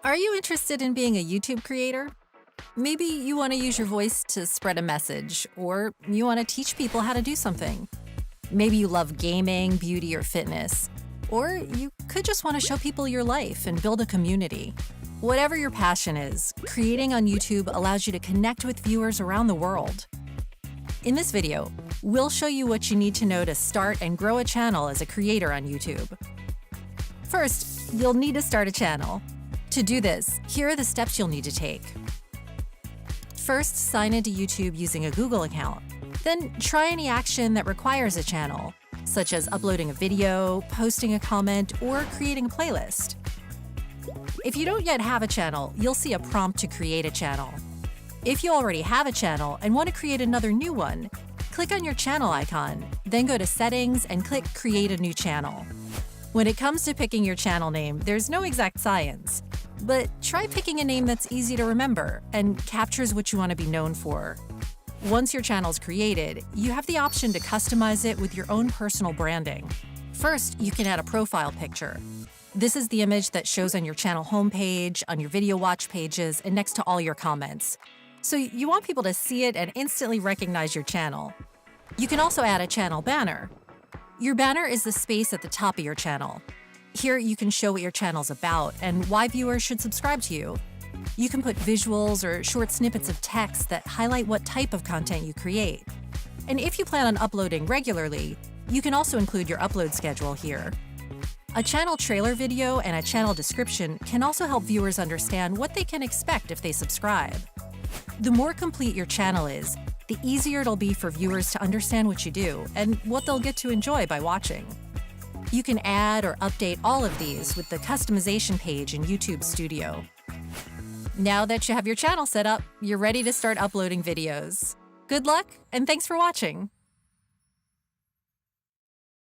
Are you interested in being a YouTube creator? Maybe you want to use your voice to spread a message, or you want to teach people how to do something. Maybe you love gaming, beauty, or fitness. Or you could just want to show people your life and build a community. Whatever your passion is, creating on YouTube allows you to connect with viewers around the world. In this video, we'll show you what you need to know to start and grow a channel as a creator on YouTube. First, you'll need to start a channel. To do this, here are the steps you'll need to take. First, sign into YouTube using a Google account. Then try any action that requires a channel, such as uploading a video, posting a comment, or creating a playlist. If you don't yet have a channel, you'll see a prompt to create a channel. If you already have a channel and want to create another new one, click on your channel icon, then go to Settings and click Create a New Channel. When it comes to picking your channel name, there's no exact science, but try picking a name that's easy to remember and captures what you want to be known for. Once your channel's created, you have the option to customize it with your own personal branding. First, you can add a profile picture. This is the image that shows on your channel homepage, on your video watch pages, and next to all your comments. So you want people to see it and instantly recognize your channel. You can also add a channel banner. Your banner is the space at the top of your channel. Here you can show what your channel's about and why viewers should subscribe to you. You can put visuals or short snippets of text that highlight what type of content you create. And if you plan on uploading regularly, you can also include your upload schedule here. A channel trailer video and a channel description can also help viewers understand what they can expect if they subscribe. The more complete your channel is, the easier it'll be for viewers to understand what you do and what they'll get to enjoy by watching. You can add or update all of these with the customization page in YouTube Studio. Now that you have your channel set up, you're ready to start uploading videos. Good luck, and thanks for watching!